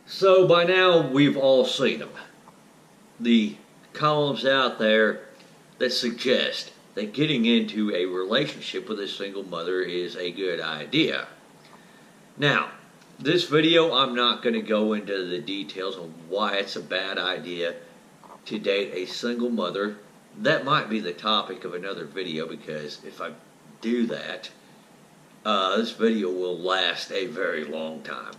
So by now we've all seen them. The columns out there that suggest that getting into a relationship with a single mother is a good idea. Now, this video I'm not going to go into the details on why it's a bad idea to date a single mother. That might be the topic of another video, because if I do that, this video will last a very long time.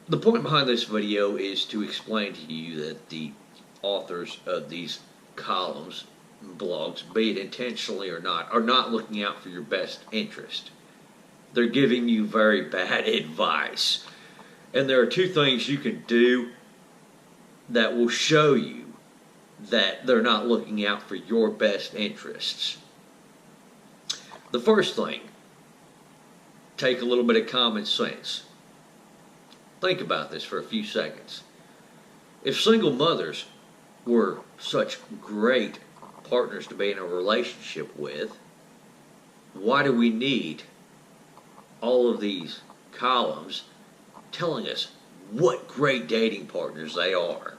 The point behind this video is to explain to you that the authors of these columns, blogs, be it intentionally or not, are not looking out for your best interest. They're giving you very bad advice. And there are two things you can do that will show you that they're not looking out for your best interests. The first thing, take a little bit of common sense. Think about this for a few seconds. If single mothers were such great partners to be in a relationship with, why do we need all of these columns telling us what great dating partners they are?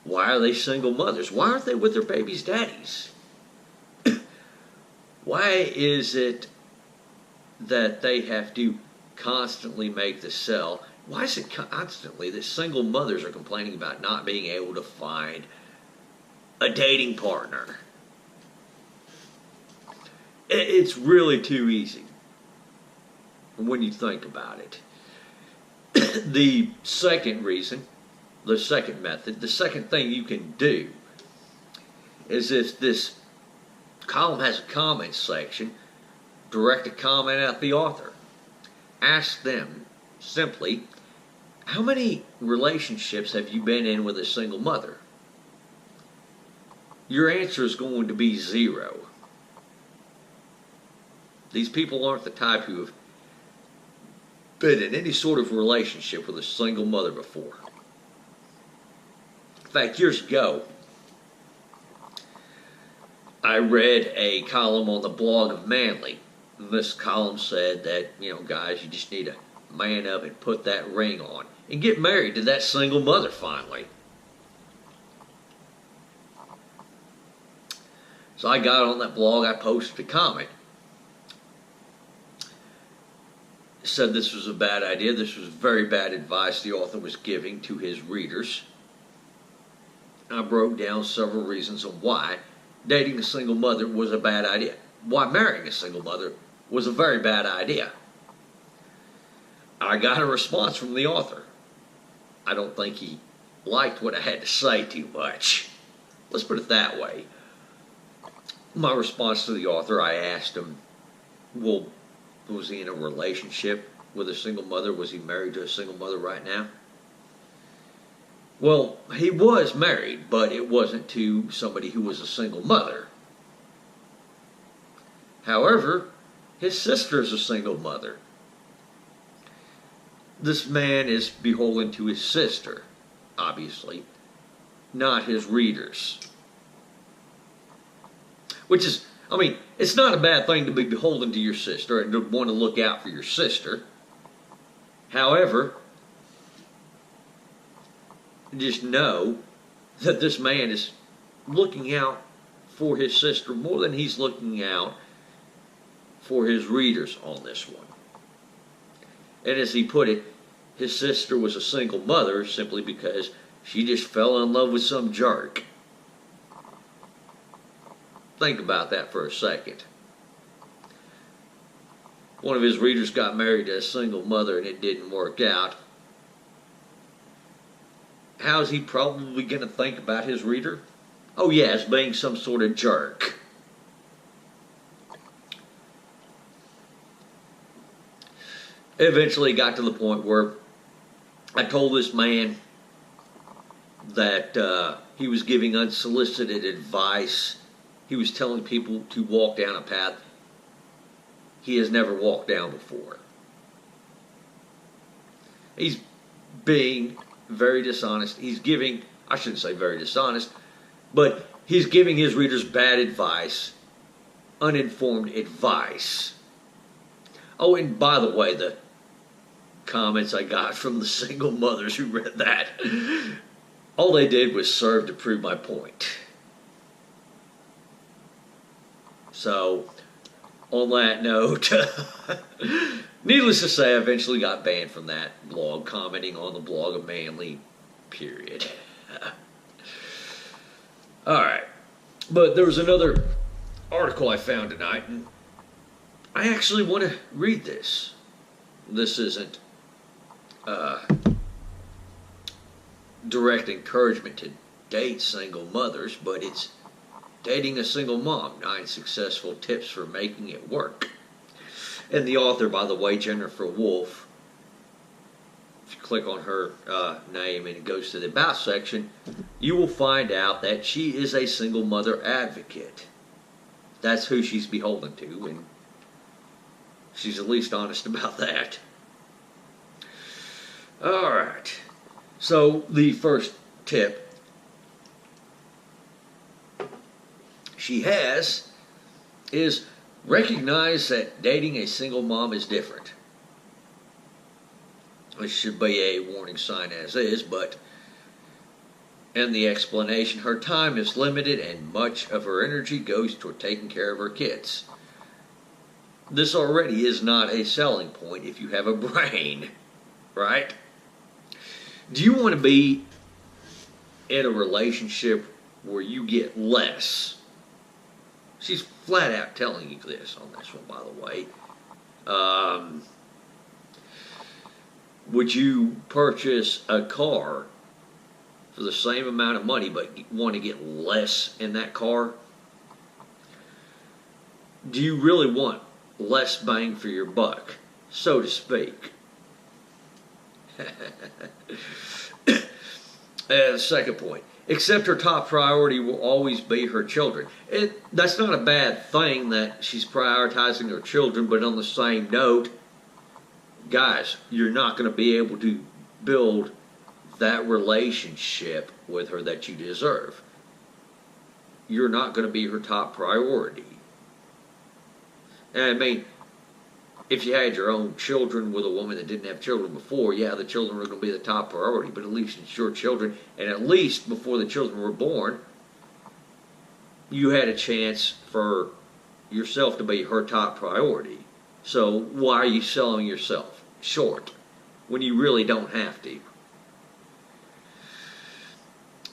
Why are they single mothers? Why aren't they with their baby's daddies? Why is it that they have to constantly make the sell? Why is it constantly that single mothers are complaining about not being able to find a dating partner? It's really too easy when you think about it. The second reason, the second method, the second thing you can do is, if this column has a comment section, direct a comment at the author. Ask them simply, how many relationships have you been in with a single mother? Your answer is going to be 0. These people aren't the type who have been in any sort of relationship with a single mother before. In fact, years ago, I read a column on the blog of Manly. This column said that, guys, you just need to man up and put that ring on and get married to that single mother finally. So I got on that blog, I posted a comment. Said this was a bad idea. This was very bad advice the author was giving to his readers. I broke down several reasons of why dating a single mother was a bad idea. Why marrying a single mother was a very bad idea. I got a response from the author. I don't think he liked what I had to say too much. Let's put it that way. My response to the author, I asked him, well, was he in a relationship with a single mother? Was he married to a single mother right now? Well, he was married, but it wasn't to somebody who was a single mother. However, his sister is a single mother. This man is beholden to his sister, obviously, not his readers. Which is, it's not a bad thing to be beholden to your sister and to want to look out for your sister. However, just know that this man is looking out for his sister more than he's looking out for his readers on this one. And as he put it, his sister was a single mother simply because she just fell in love with some jerk. Think about that for a second. One of his readers got married to a single mother and it didn't work out. How's he probably going to think about his reader? Oh yeah, as being some sort of jerk. Eventually got to the point where I told this man that he was giving unsolicited advice. He was telling people to walk down a path he has never walked down before. He's being very dishonest. He's giving, I shouldn't say very dishonest, but he's giving his readers bad advice, uninformed advice. Oh, and by the way, the comments I got from the single mothers who read that. All they did was serve to prove my point. So, on that note, needless to say, I eventually got banned from that blog, commenting on the blog of Manly, period. Alright, but there was another article I found tonight, and I actually want to read this. This isn't direct encouragement to date single mothers, but it's dating a single mom, 9 successful tips for making it work. And the author, by the way, Jennifer Wolfe, if you click on her name and it goes to the About section, you will find out that she is a single mother advocate. That's who she's beholden to, and she's at least honest about that. Alright, so the first tip she has is recognize that dating a single mom is different. This should be a warning sign as is, but in the explanation, her time is limited and much of her energy goes toward taking care of her kids. This already is not a selling point if you have a brain, right? Do you want to be in a relationship where you get less? She's flat out telling you this on this one, by the way. Would you purchase a car for the same amount of money but want to get less in that car? Do you really want less bang for your buck, so to speak? The second point. Except her top priority will always be her children. That's not a bad thing that she's prioritizing her children, but on the same note, guys, you're not going to be able to build that relationship with her that you deserve. You're not going to be her top priority. And I mean, if you had your own children with a woman that didn't have children before, yeah, the children were going to be the top priority, but at least it's your children, and at least before the children were born, you had a chance for yourself to be her top priority. So why are you selling yourself short when you really don't have to?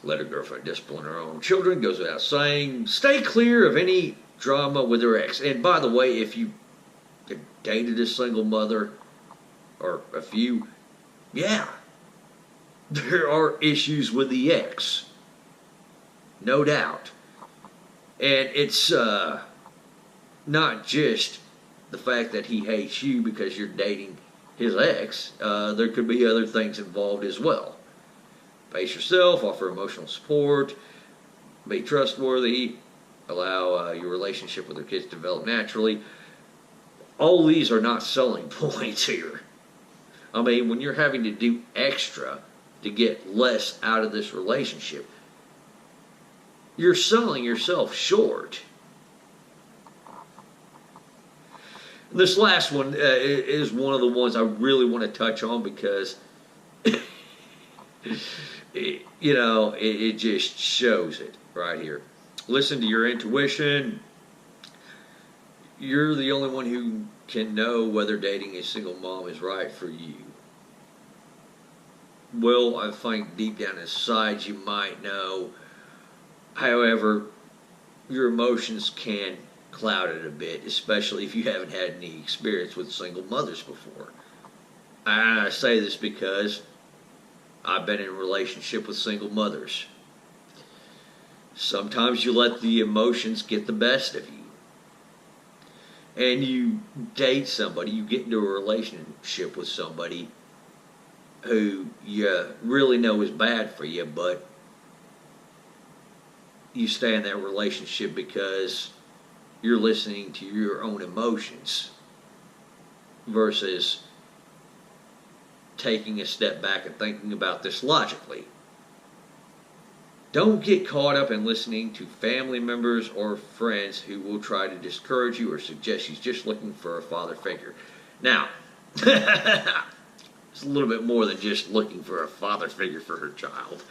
Let her girlfriend discipline her own children, goes without saying. Stay clear of any drama with her ex. And by the way, if you dated a single mother, or a few, yeah, there are issues with the ex, no doubt. And it's not just the fact that he hates you because you're dating his ex. There could be other things involved as well. Pace yourself, offer emotional support, be trustworthy, allow your relationship with your kids to develop naturally. All these are not selling points here. I mean, when you're having to do extra to get less out of this relationship, you're selling yourself short. This last one is one of the ones I really want to touch on because, it just shows it right here. Listen to your intuition. You're the only one who can know whether dating a single mom is right for you. Well, I think deep down inside you might know. However, your emotions can cloud it a bit, especially if you haven't had any experience with single mothers before. I say this because I've been in a relationship with single mothers. Sometimes you let the emotions get the best of you. And you date somebody, you get into a relationship with somebody who you really know is bad for you, but you stay in that relationship because you're listening to your own emotions versus taking a step back and thinking about this logically. Don't get caught up in listening to family members or friends who will try to discourage you or suggest she's just looking for a father figure. Now, It's a little bit more than just looking for a father figure for her child.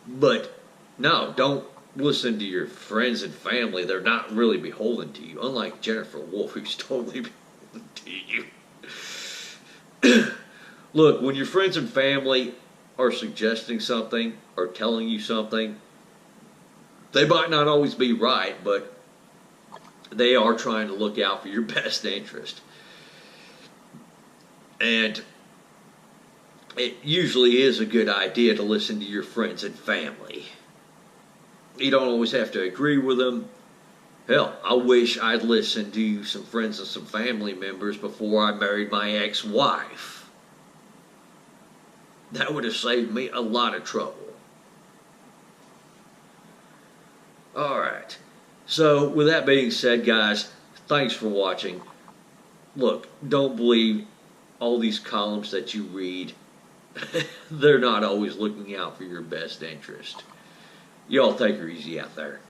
But no, don't listen to your friends and family. They're not really beholden to you, unlike Jennifer Wolfe, who's totally beholden to you. Look, when your friends and family are suggesting something or telling you something, they might not always be right, but they are trying to look out for your best interest. And it usually is a good idea to listen to your friends and family. You don't always have to agree with them. Hell, I wish I'd listened to some friends and some family members before I married my ex-wife. That would have saved me a lot of trouble. Alright, so with that being said, guys, thanks for watching. Look, don't believe all these columns that you read. They're not always looking out for your best interest. Y'all take her easy out there.